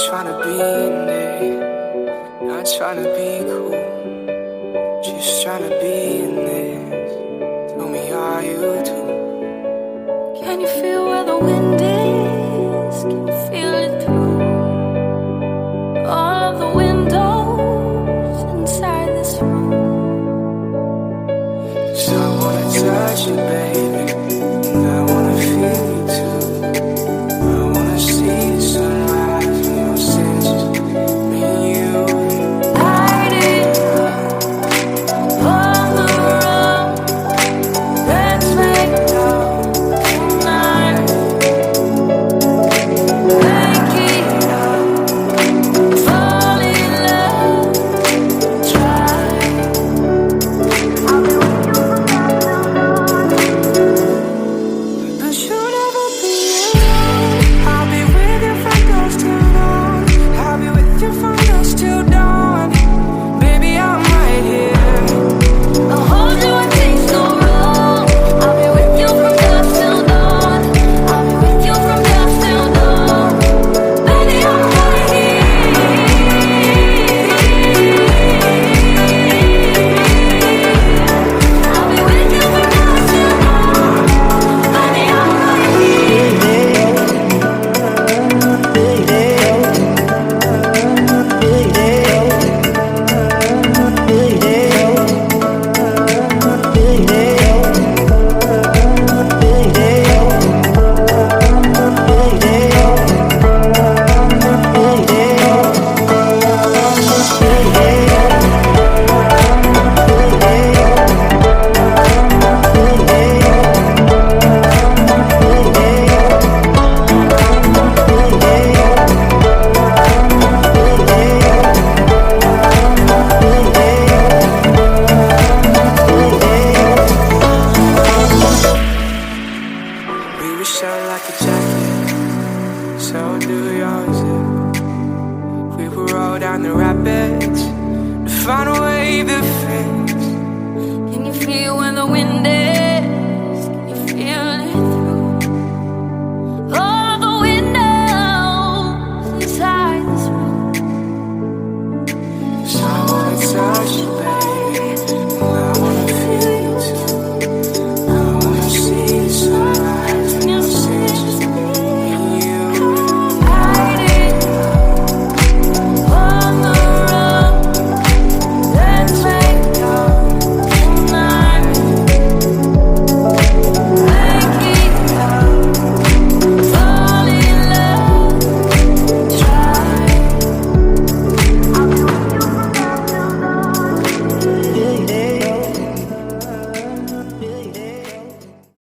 tryna be in it, not tryna be cool, just tryna be in this. Tell me, are you too? Can you feel where the wind is? Can you feel it through all of the windows inside this room? So I wanna touch you, baby.